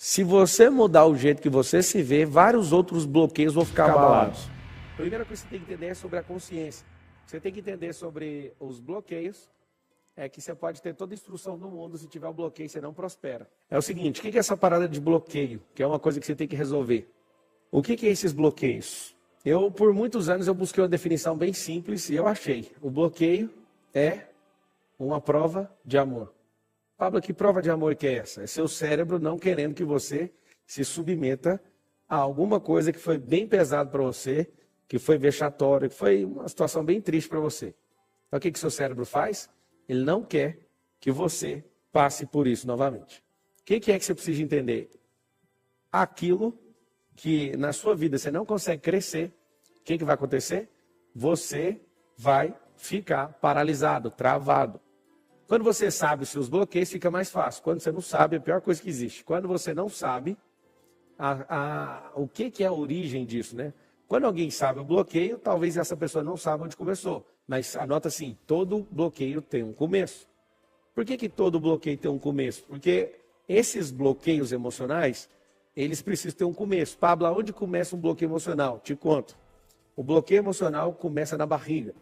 Se você mudar o jeito que você se vê, vários outros bloqueios vão ficar abalados. A primeira coisa que você tem que entender é sobre a consciência. Você tem que entender sobre os bloqueios. É que você pode ter toda a instrução do mundo, se tiver um bloqueio, você não prospera. É o seguinte, o que é essa parada de bloqueio? Que é uma coisa que você tem que resolver. O que é esses bloqueios? Por muitos anos, eu busquei uma definição bem simples e eu achei. O bloqueio é uma prova de amor. Pablo, que prova de amor que é essa? É seu cérebro não querendo que você se submeta a alguma coisa que foi bem pesado para você, que foi vexatório, que foi uma situação bem triste para você. Então, o que seu cérebro faz? Ele não quer que você passe por isso novamente. O que é que você precisa entender? Aquilo que na sua vida você não consegue crescer, o que vai acontecer? Você vai ficar paralisado, travado. Quando você sabe os seus bloqueios, fica mais fácil. Quando você não sabe, é a pior coisa que existe. Quando você não sabe o que é a origem disso, né? Quando alguém sabe o bloqueio, talvez essa pessoa não saiba onde começou. Mas anota assim, todo bloqueio tem um começo. Por que todo bloqueio tem um começo? Porque esses bloqueios emocionais, eles precisam ter um começo. Pablo, onde começa um bloqueio emocional? Te conto. O bloqueio emocional começa na barriga.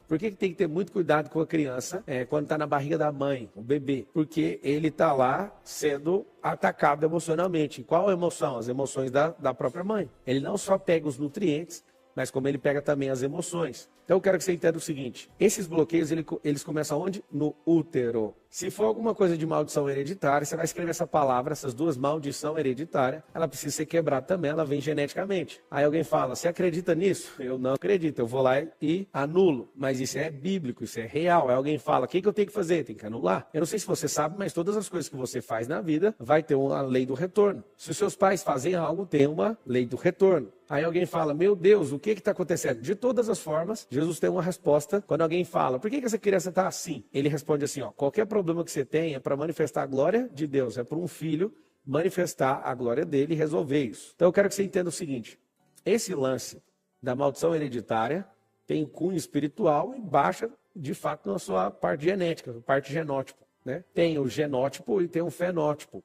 Por que tem que ter muito cuidado com a criança quando está na barriga da mãe, o bebê? Porque ele está lá sendo atacado emocionalmente. Qual emoção? As emoções da própria mãe. Ele não só pega os nutrientes, mas como ele pega também as emoções. Então eu quero que você entenda o seguinte, esses bloqueios eles começam onde? No útero. Se for alguma coisa de maldição hereditária, você vai escrever essa palavra, essas duas maldição hereditária, ela precisa ser quebrada também, ela vem geneticamente. Aí alguém fala, você acredita nisso? Eu não acredito, eu vou lá e anulo. Mas isso é bíblico, isso é real. Aí alguém fala, o que eu tenho que fazer? Tem que anular. Eu não sei se você sabe, mas todas as coisas que você faz na vida, vai ter uma lei do retorno. Se os seus pais fazem algo, tem uma lei do retorno. Aí alguém fala, meu Deus, o que está acontecendo? De todas as formas, Jesus tem uma resposta. Quando alguém fala, por que essa criança está assim? Ele responde assim, qualquer problema que você tem é para manifestar a glória de Deus, é para um filho manifestar a glória dele e resolver isso. Então eu quero que você entenda o seguinte, esse lance da maldição hereditária tem cunho espiritual e baixa, de fato, na sua parte genética, parte genótipo, né? Tem o genótipo e tem o fenótipo.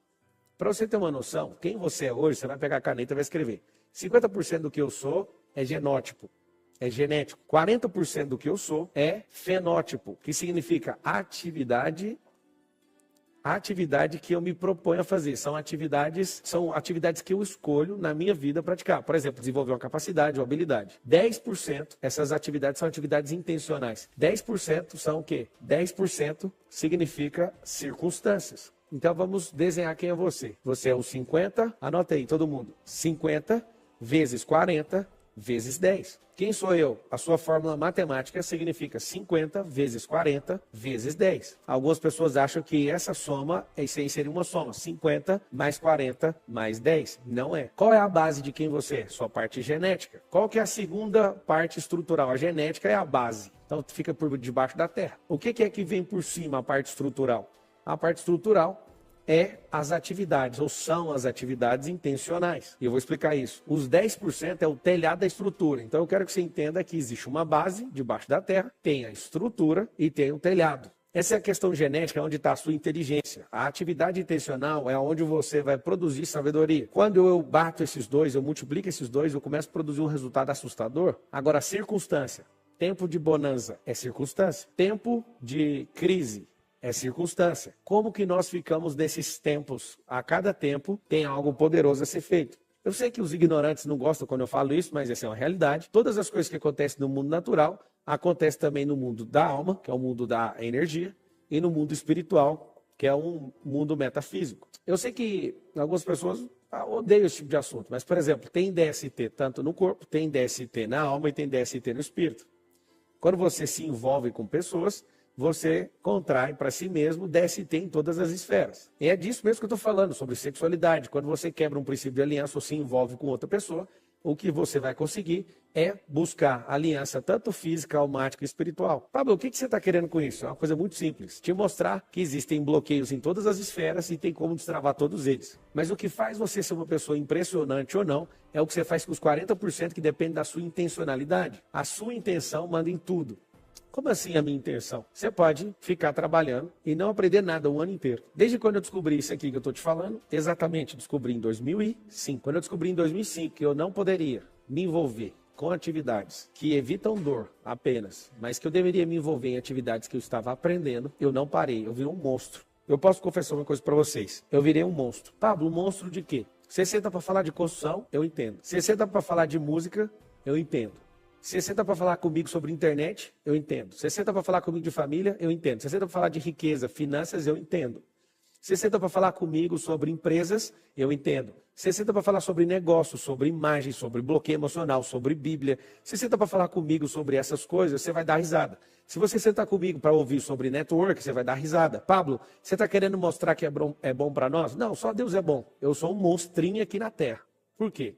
Para você ter uma noção, quem você é hoje, você vai pegar a caneta e vai escrever. 50% do que eu sou é genótipo, é genético. 40% do que eu sou é fenótipo, que significa atividade que eu me proponho a fazer. São atividades que eu escolho na minha vida praticar. Por exemplo, desenvolver uma capacidade, uma habilidade. 10%, essas atividades são atividades intencionais. 10% são o quê? 10% significa circunstâncias. Então vamos desenhar quem é você. Você é o 50, anota aí todo mundo. 50 vezes 40 vezes 10. Quem sou eu? A sua fórmula matemática significa 50 vezes 40 vezes 10. Algumas pessoas acham que essa soma, isso aí seria uma soma. 50 mais 40 mais 10. Não é. Qual é a base de quem você é? Sua parte genética. Qual que é a segunda parte estrutural? A genética é a base. Então fica por debaixo da terra. O que é que vem por cima, a parte estrutural? A parte estrutural é as atividades, ou são as atividades intencionais. E eu vou explicar isso. Os 10% é o telhado da estrutura. Então eu quero que você entenda que existe uma base debaixo da terra, tem a estrutura e tem o telhado. Essa é a questão genética, onde está a sua inteligência. A atividade intencional é onde você vai produzir sabedoria. Quando eu bato esses dois, eu multiplico esses dois, eu começo a produzir um resultado assustador. Agora, a circunstância. Tempo de bonança é circunstância. Tempo de crise é circunstância. Como que nós ficamos nesses tempos? A cada tempo tem algo poderoso a ser feito. Eu sei que os ignorantes não gostam quando eu falo isso, mas essa é uma realidade. Todas as coisas que acontecem no mundo natural, acontecem também no mundo da alma, que é o mundo da energia, e no mundo espiritual, que é um mundo metafísico. Eu sei que algumas pessoas odeiam esse tipo de assunto, mas, por exemplo, tem DST tanto no corpo, tem DST na alma e tem DST no espírito. Quando você se envolve com pessoas, você contrai para si mesmo DST em todas as esferas. E é disso mesmo que eu estou falando, sobre sexualidade. Quando você quebra um princípio de aliança ou se envolve com outra pessoa, o que você vai conseguir é buscar aliança tanto física, almática e espiritual. Pablo, o que você está querendo com isso? É uma coisa muito simples. Te mostrar que existem bloqueios em todas as esferas e tem como destravar todos eles. Mas o que faz você ser uma pessoa impressionante ou não, é o que você faz com os 40% que depende da sua intencionalidade. A sua intenção manda em tudo. Como assim a minha intenção? Você pode ficar trabalhando e não aprender nada o ano inteiro. Desde quando eu descobri isso aqui que eu estou te falando, exatamente, descobri em 2005. Quando eu descobri em 2005 que eu não poderia me envolver com atividades que evitam dor apenas, mas que eu deveria me envolver em atividades que eu estava aprendendo, eu não parei, eu virei um monstro. Eu posso confessar uma coisa para vocês, eu virei um monstro. Pablo, um monstro de quê? Você senta para falar de construção, eu entendo. Você senta para falar de música, eu entendo. Você senta para falar comigo sobre internet, eu entendo. Você senta para falar comigo de família, eu entendo. Você senta para falar de riqueza, finanças, eu entendo. Você senta para falar comigo sobre empresas, eu entendo. Você senta para falar sobre negócios, sobre imagem, sobre bloqueio emocional, sobre Bíblia. Você senta para falar comigo sobre essas coisas, você vai dar risada. Se você sentar comigo para ouvir sobre network, você vai dar risada. Pablo, você está querendo mostrar que é bom para nós? Não, só Deus é bom. Eu sou um monstrinho aqui na Terra. Por quê?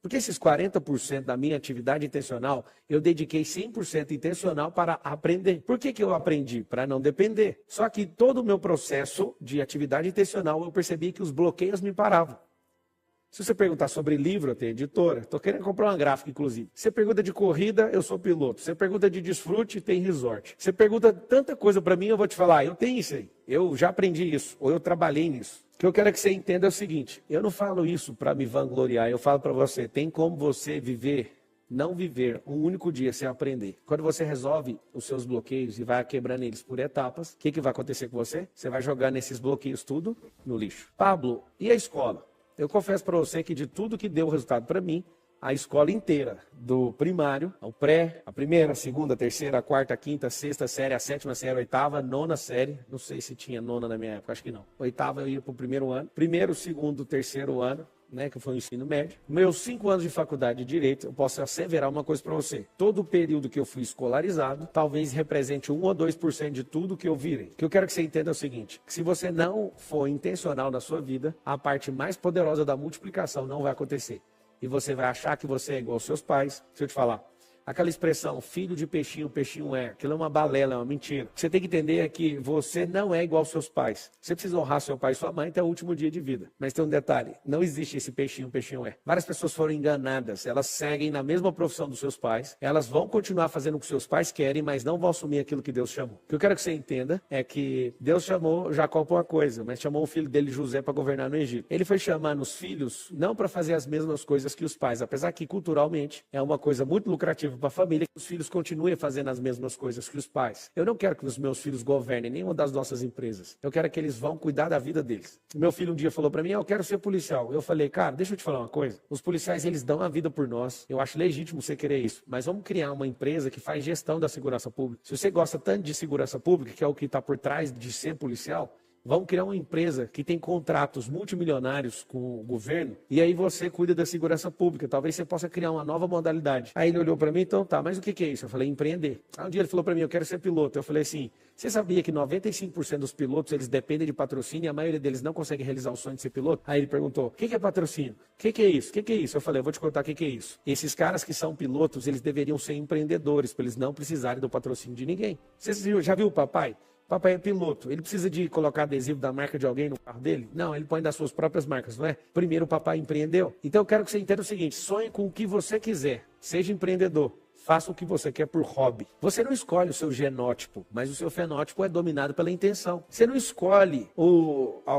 Porque esses 40% da minha atividade intencional, eu dediquei 100% intencional para aprender. Por que eu aprendi? Para não depender. Só que todo o meu processo de atividade intencional, eu percebi que os bloqueios me paravam. Se você perguntar sobre livro, eu tenho editora. Estou querendo comprar uma gráfica, inclusive. Você pergunta de corrida, eu sou piloto. Você pergunta de desfrute, tem resort. Você pergunta tanta coisa para mim, eu vou te falar, eu tenho isso aí. Eu já aprendi isso, ou eu trabalhei nisso. O que eu quero que você entenda é o seguinte, eu não falo isso para me vangloriar, eu falo para você, tem como você não viver um único dia sem aprender. Quando você resolve os seus bloqueios e vai quebrando eles por etapas, o que vai acontecer com você? Você vai jogar nesses bloqueios tudo no lixo. Pablo, e a escola? Eu confesso para você que de tudo que deu resultado para mim, a escola inteira, do primário, ao pré, a primeira, a segunda, a terceira, a quarta, a quinta, a sexta série, a sétima série, a oitava, a nona série, não sei se tinha nona na minha época, acho que não. Oitava eu ia para o primeiro ano, primeiro, segundo, terceiro ano, né, que foi o ensino médio. Meus 5 anos de faculdade de Direito, eu posso asseverar uma coisa para você. Todo o período que eu fui escolarizado, talvez represente 1 ou 2% de tudo que eu virei. O que eu quero que você entenda é o seguinte, que se você não for intencional na sua vida, a parte mais poderosa da multiplicação não vai acontecer. E você vai achar que você é igual aos seus pais. Deixa eu te falar. Aquela expressão, filho de peixinho, peixinho é. Aquilo é uma balela, é uma mentira. O que você tem que entender é que você não é igual aos seus pais. Você precisa honrar seu pai e sua mãe até o último dia de vida. Mas tem um detalhe, não existe esse peixinho, peixinho é. Várias pessoas foram enganadas, elas seguem na mesma profissão dos seus pais, elas vão continuar fazendo o que seus pais querem, mas não vão assumir aquilo que Deus chamou. O que eu quero que você entenda é que Deus chamou Jacó para uma coisa, mas chamou o filho dele, José, para governar no Egito. Ele foi chamando os filhos não para fazer as mesmas coisas que os pais, apesar que culturalmente é uma coisa muito lucrativa para a família, que os filhos continuem fazendo as mesmas coisas que os pais. Eu não quero que os meus filhos governem nenhuma das nossas empresas. Eu quero que eles vão cuidar da vida deles. Meu filho um dia falou para mim, eu quero ser policial. Eu falei, cara, deixa eu te falar uma coisa. Os policiais, eles dão a vida por nós. Eu acho legítimo você querer isso. Mas vamos criar uma empresa que faz gestão da segurança pública. Se você gosta tanto de segurança pública, que é o que está por trás de ser policial, vamos criar uma empresa que tem contratos multimilionários com o governo e aí você cuida da segurança pública. Talvez você possa criar uma nova modalidade. Aí ele olhou para mim, então tá, mas o que é isso? Eu falei, empreender. Aí um dia ele falou para mim, eu quero ser piloto. Eu falei assim, você sabia que 95% dos pilotos, eles dependem de patrocínio e a maioria deles não consegue realizar o sonho de ser piloto? Aí ele perguntou, o que é patrocínio? O que é isso? O que é isso? Eu falei, eu vou te contar o que é isso. Esses caras que são pilotos, eles deveriam ser empreendedores, para eles não precisarem do patrocínio de ninguém. Você já viu o papai? Papai é piloto, ele precisa de colocar adesivo da marca de alguém no carro dele? Não, ele põe das suas próprias marcas, não é? Primeiro o papai empreendeu. Então eu quero que você entenda o seguinte, sonhe com o que você quiser, seja empreendedor. Faça o que você quer por hobby. Você não escolhe o seu genótipo, mas o seu fenótipo é dominado pela intenção. Você não escolhe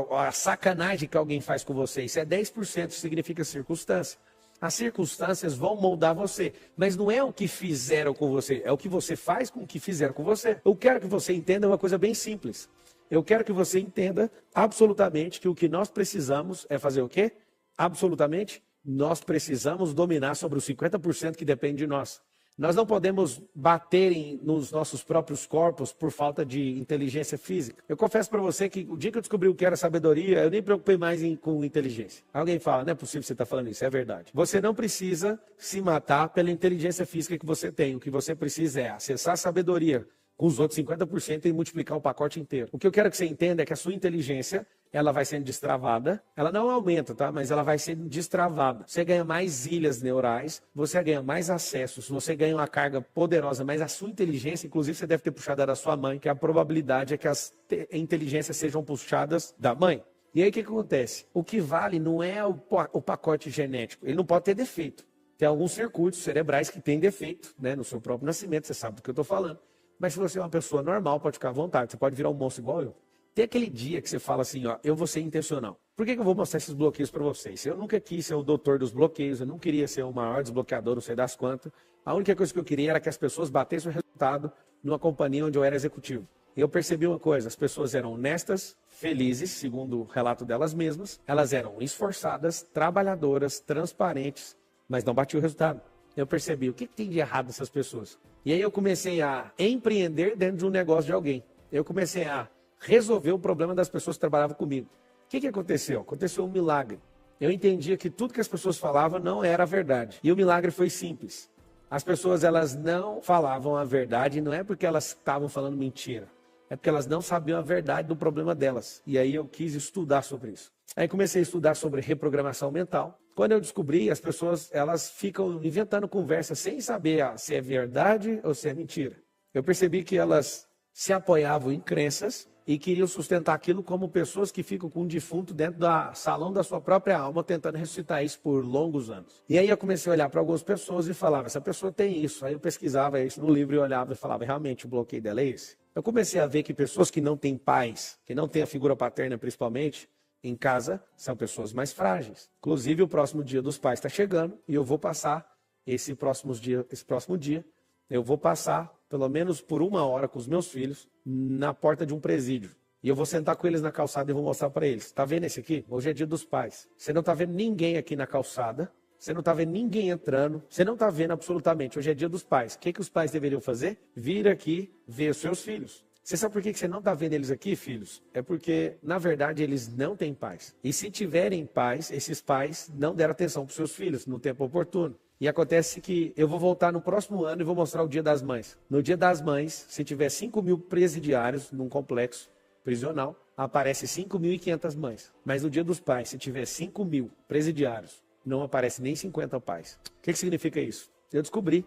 a sacanagem que alguém faz com você. Isso é 10%, significa circunstância. As circunstâncias vão moldar você, mas não é o que fizeram com você, é o que você faz com o que fizeram com você. Eu quero que você entenda uma coisa bem simples. Eu quero que você entenda absolutamente que o que nós precisamos é fazer o quê? Absolutamente, nós precisamos dominar sobre os 50% que depende de nós. Nós não podemos bater nos nossos próprios corpos por falta de inteligência física. Eu confesso para você que o dia que eu descobri o que era sabedoria, eu nem me preocupei mais com inteligência. Alguém fala, não é possível você estar falando isso, é verdade. Você não precisa se matar pela inteligência física que você tem. O que você precisa é acessar a sabedoria com os outros 50% e multiplicar o pacote inteiro. O que eu quero que você entenda é que a sua inteligência, ela vai sendo destravada. Ela não aumenta, tá? Mas ela vai sendo destravada. Você ganha mais ilhas neurais, você ganha mais acessos, você ganha uma carga poderosa, mas a sua inteligência, inclusive você deve ter puxado da sua mãe, que a probabilidade é que as inteligências sejam puxadas da mãe. E aí o que acontece? O que vale não é o pacote genético, ele não pode ter defeito. Tem alguns circuitos cerebrais que têm defeito, né, no seu próprio nascimento, você sabe do que eu estou falando. Mas se você é uma pessoa normal, pode ficar à vontade. Você pode virar um monstro igual eu. Tem aquele dia que você fala assim, ó, eu vou ser intencional. Por que eu vou mostrar esses bloqueios para vocês? Eu nunca quis ser o doutor dos bloqueios, eu não queria ser o maior desbloqueador, não sei das quantas. A única coisa que eu queria era que as pessoas batessem o resultado numa companhia onde eu era executivo. E eu percebi uma coisa, as pessoas eram honestas, felizes, segundo o relato delas mesmas, elas eram esforçadas, trabalhadoras, transparentes, mas não batiam o resultado. Eu percebi, o que tem de errado nessas pessoas? E aí eu comecei a empreender dentro de um negócio de alguém. Eu comecei a resolver o problema das pessoas que trabalhavam comigo. O que aconteceu? Aconteceu um milagre. Eu entendia que tudo que as pessoas falavam não era verdade. E o milagre foi simples. As pessoas, elas não falavam a verdade, não é porque elas estavam falando mentira. É porque elas não sabiam a verdade do problema delas. E aí eu quis estudar sobre isso. Aí comecei a estudar sobre reprogramação mental. Quando eu descobri, as pessoas, elas ficam inventando conversa sem saber se é verdade ou se é mentira. Eu percebi que elas se apoiavam em crenças e queriam sustentar aquilo como pessoas que ficam com um defunto dentro do salão da sua própria alma, tentando ressuscitar isso por longos anos. E aí eu comecei a olhar para algumas pessoas e falava, essa pessoa tem isso. Aí eu pesquisava isso no livro e olhava e falava, realmente o bloqueio dela é esse? Eu comecei a ver que pessoas que não têm pais, que não têm a figura paterna principalmente, em casa, são pessoas mais frágeis. Inclusive o próximo dia dos pais está chegando e eu vou passar esse próximo dia, eu vou passar pelo menos por 1 hora com os meus filhos na porta de um presídio. E eu vou sentar com eles na calçada e vou mostrar para eles. Tá vendo esse aqui? Hoje é dia dos pais. Você não tá vendo ninguém aqui na calçada. Você não tá vendo ninguém entrando. Você não tá vendo absolutamente. Hoje é dia dos pais. O que os pais deveriam fazer? Vir aqui ver os seus filhos. Você sabe por que você não está vendo eles aqui, filhos? É porque, na verdade, eles não têm pais. E se tiverem pais, esses pais não deram atenção para os seus filhos no tempo oportuno. E acontece que eu vou voltar no próximo ano e vou mostrar o Dia das Mães. No Dia das Mães, se tiver 5.000 presidiários num complexo prisional, aparece 5.500 mães. Mas no Dia dos Pais, se tiver 5.000 presidiários, não aparece nem 50 pais. O que significa isso? Eu descobri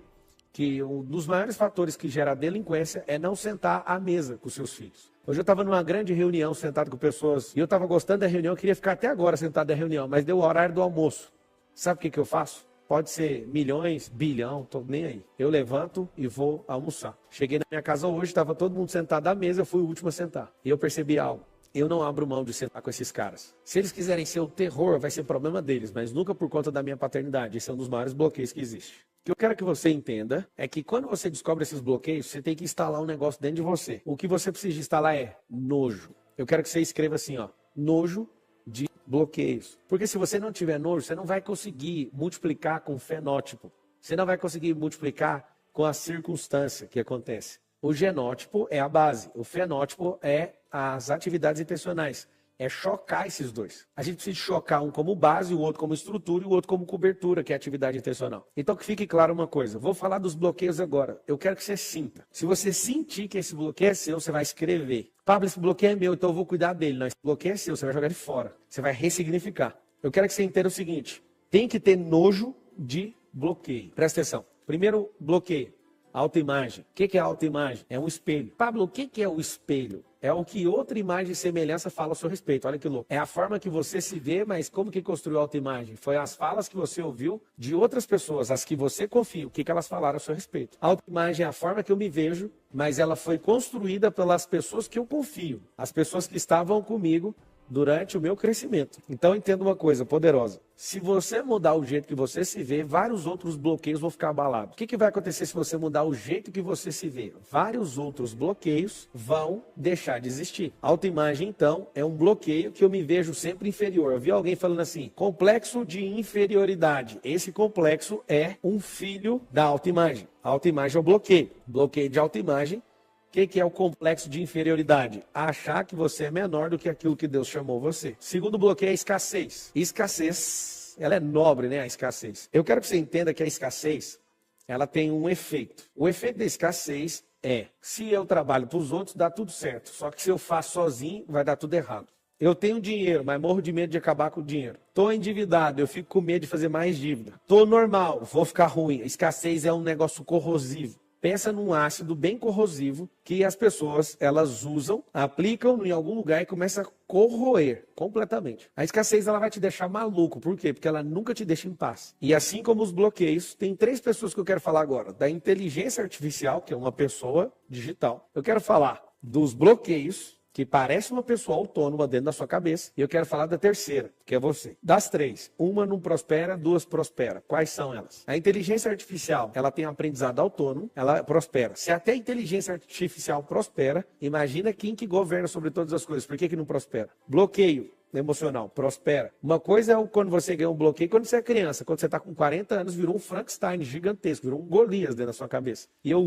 que um dos maiores fatores que gera delinquência é não sentar à mesa com seus filhos. Hoje eu estava numa grande reunião, sentado com pessoas, e eu estava gostando da reunião, eu queria ficar até agora sentado na reunião, mas deu o horário do almoço. Sabe o que eu faço? Pode ser milhões, bilhão, tô nem aí. Eu levanto e vou almoçar. Cheguei na minha casa hoje, estava todo mundo sentado à mesa, eu fui o último a sentar. E eu percebi algo. Eu não abro mão de sentar com esses caras. Se eles quiserem ser o terror, vai ser problema deles, mas nunca por conta da minha paternidade. Esse é um dos maiores bloqueios que existe. O que eu quero que você entenda é que quando você descobre esses bloqueios, você tem que instalar um negócio dentro de você. O que você precisa instalar é nojo. Eu quero que você escreva assim, ó, nojo de bloqueios. Porque se você não tiver nojo, você não vai conseguir multiplicar com o fenótipo. Você não vai conseguir multiplicar com a circunstância que acontece. O genótipo é a base. O fenótipo é as atividades intencionais. É chocar esses dois. A gente precisa chocar um como base, o outro como estrutura e o outro como cobertura, que é a atividade intencional. Então que fique claro uma coisa. Vou falar dos bloqueios agora. Eu quero que você sinta. Se você sentir que esse bloqueio é seu, você vai escrever. Pablo, esse bloqueio é meu, então eu vou cuidar dele. Não, esse bloqueio é seu, você vai jogar ele fora. Você vai ressignificar. Eu quero que você entenda o seguinte. Tem que ter nojo de bloqueio. Presta atenção. Primeiro bloqueio. Autoimagem. O que é autoimagem? É um espelho. Pablo, o que é o espelho? É o que outra imagem e semelhança fala a seu respeito. Olha que louco. É a forma que você se vê, mas como que construiu a autoimagem? Foi as falas que você ouviu de outras pessoas, as que você confia, o que elas falaram a seu respeito. A autoimagem é a forma que eu me vejo, mas ela foi construída pelas pessoas que eu confio. As pessoas que estavam comigo durante o meu crescimento. Então entenda uma coisa poderosa. Se você mudar o jeito que você se vê, vários outros bloqueios vão ficar abalados. O que vai acontecer se você mudar o jeito que você se vê? Vários outros bloqueios vão deixar de existir. A autoimagem, então, é um bloqueio que eu me vejo sempre inferior. Eu vi alguém falando assim, complexo de inferioridade. Esse complexo é um filho da autoimagem. A autoimagem é o bloqueio. Bloqueio de autoimagem. O que é o complexo de inferioridade? Achar que você é menor do que aquilo que Deus chamou você. Segundo bloqueio é a escassez. Escassez, ela é nobre, né? A escassez. Eu quero que você entenda que a escassez, ela tem um efeito. O efeito da escassez é, se eu trabalho para os outros, dá tudo certo. Só que se eu faço sozinho, vai dar tudo errado. Eu tenho dinheiro, mas morro de medo de acabar com o dinheiro. Estou endividado, eu fico com medo de fazer mais dívida. Estou normal, vou ficar ruim. A escassez é um negócio corrosivo. Pensa num ácido bem corrosivo que as pessoas, elas usam, aplicam em algum lugar e começa a corroer completamente. A escassez, ela vai te deixar maluco. Por quê? Porque ela nunca te deixa em paz. E assim como os bloqueios, tem 3 pessoas que eu quero falar agora. Da inteligência artificial, que é uma pessoa digital. Eu quero falar dos bloqueios, que parece uma pessoa autônoma dentro da sua cabeça. E eu quero falar da terceira, que é você. Das 3, uma não prospera, 2 prospera. Quais são elas? A inteligência artificial, ela tem um aprendizado autônomo, ela prospera. Se até a inteligência artificial prospera, imagina quem que governa sobre todas as coisas. Por que não prospera? Bloqueio emocional, prospera. Uma coisa é quando você ganha um bloqueio quando você é criança. Quando você está com 40 anos, virou um Frankenstein gigantesco, virou um Golias dentro da sua cabeça. E eu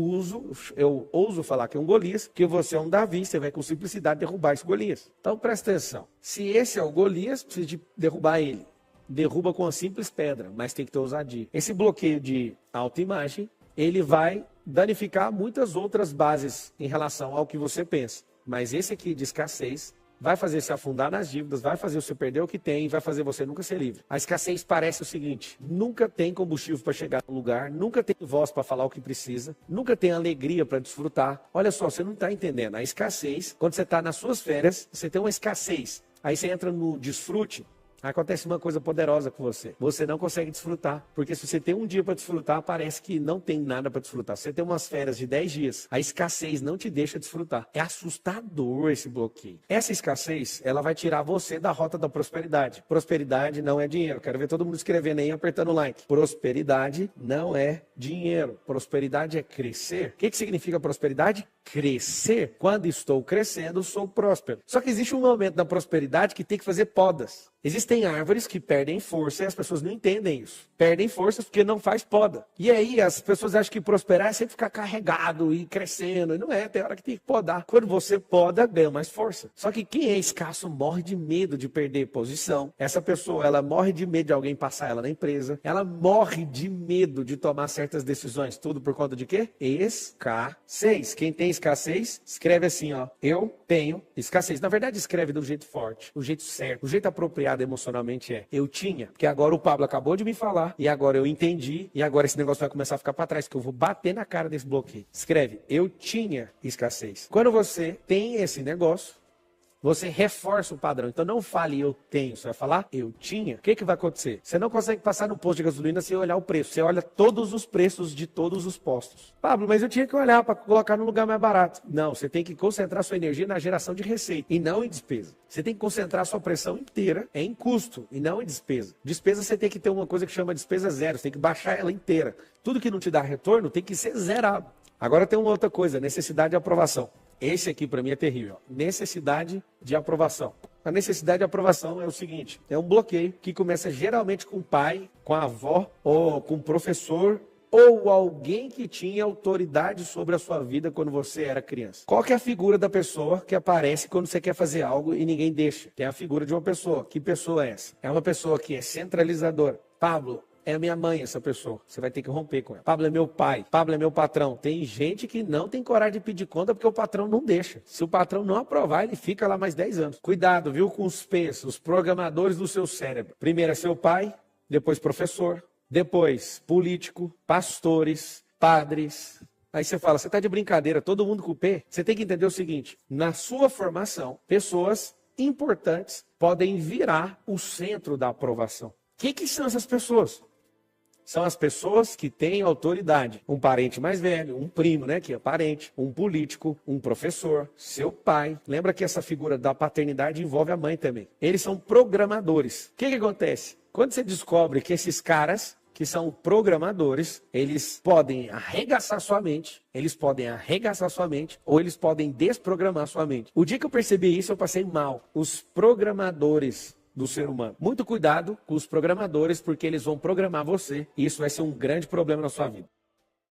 ouso falar que é um Golias, que você é um Davi, você vai com simplicidade derrubar esse Golias. Então presta atenção. Se esse é o Golias, precisa de derrubar ele. Derruba com uma simples pedra, mas tem que ter ousadia. Esse bloqueio de autoimagem, ele vai danificar muitas outras bases em relação ao que você pensa. Mas esse aqui de escassez vai fazer você afundar nas dívidas, vai fazer você perder o que tem, vai fazer você nunca ser livre. A escassez parece o seguinte: nunca tem combustível para chegar no lugar, nunca tem voz para falar o que precisa, nunca tem alegria para desfrutar. Olha só, você não está entendendo. A escassez, quando você está nas suas férias, você tem uma escassez. Aí você entra no desfrute, acontece uma coisa poderosa com você. Você não consegue desfrutar. Porque se você tem um dia para desfrutar, parece que não tem nada para desfrutar. Se você tem umas férias de 10 dias, a escassez não te deixa desfrutar. É assustador esse bloqueio. Essa escassez, ela vai tirar você da rota da prosperidade. Prosperidade não é dinheiro. Quero ver todo mundo escrevendo aí, apertando o like. Prosperidade não é dinheiro. Prosperidade é crescer. O que significa prosperidade? Crescer. Quando estou crescendo, sou próspero. Só que existe um momento na prosperidade que tem que fazer podas. Existem árvores que perdem força e as pessoas não entendem isso. Perdem força porque não faz poda. E aí as pessoas acham que prosperar é sempre ficar carregado e crescendo. E não é, tem hora que tem que podar. Quando você poda, ganha mais força. Só que quem é escasso morre de medo de perder posição. Essa pessoa, ela morre de medo de alguém passar ela na empresa. Ela morre de medo de tomar certas decisões. Tudo por conta de quê? Escassez. Quem tem escassez, escreve assim, ó. Eu tenho escassez. Na verdade, escreve do jeito forte, do jeito certo, do jeito apropriado emocionalmente é. Eu tinha, porque agora o Pablo acabou de me falar, e agora eu entendi, e agora esse negócio vai começar a ficar para trás, que eu vou bater na cara desse bloqueio. Escreve, eu tinha escassez. Quando você tem esse negócio, você reforça o padrão. Então não fale eu tenho, você vai falar eu tinha. O que vai acontecer? Você não consegue passar no posto de gasolina sem olhar o preço. Você olha todos os preços de todos os postos. Pablo, mas eu tinha que olhar para colocar no lugar mais barato. Não, você tem que concentrar sua energia na geração de receita e não em despesa. Você tem que concentrar sua pressão inteira em custo e não em despesa. Despesa você tem que ter uma coisa que chama despesa zero. Você tem que baixar ela inteira. Tudo que não te dá retorno tem que ser zerado. Agora tem uma outra coisa, necessidade de aprovação. Esse aqui para mim é terrível. Necessidade de aprovação. A necessidade de aprovação é o seguinte, é um bloqueio que começa geralmente com o pai, com a avó, ou com o professor, ou alguém que tinha autoridade sobre a sua vida quando você era criança. Qual que é a figura da pessoa que aparece quando você quer fazer algo e ninguém deixa? Tem a figura de uma pessoa. Que pessoa é essa? É uma pessoa que é centralizadora. Pablo, é a minha mãe essa pessoa. Você vai ter que romper com ela. Pablo é meu pai. Pablo é meu patrão. Tem gente que não tem coragem de pedir conta porque o patrão não deixa. Se o patrão não aprovar, ele fica lá mais 10 anos. Cuidado, viu, com os P's, os programadores do seu cérebro. Primeiro é seu pai, depois professor, depois político, pastores, padres. Aí você fala, você está de brincadeira, todo mundo com P? Você tem que entender o seguinte, na sua formação, pessoas importantes podem virar o centro da aprovação. Quem que são essas pessoas? São as pessoas que têm autoridade. Um parente mais velho, um primo, né, que é parente, um político, um professor, seu pai. Lembra que essa figura da paternidade envolve a mãe também. Eles são programadores. O que acontece? Quando você descobre que esses caras, que são programadores, eles podem arregaçar sua mente, ou eles podem desprogramar sua mente. O dia que eu percebi isso, eu passei mal. Os programadores do ser humano. Muito cuidado com os programadores, porque eles vão programar você, e isso vai ser um grande problema na sua vida.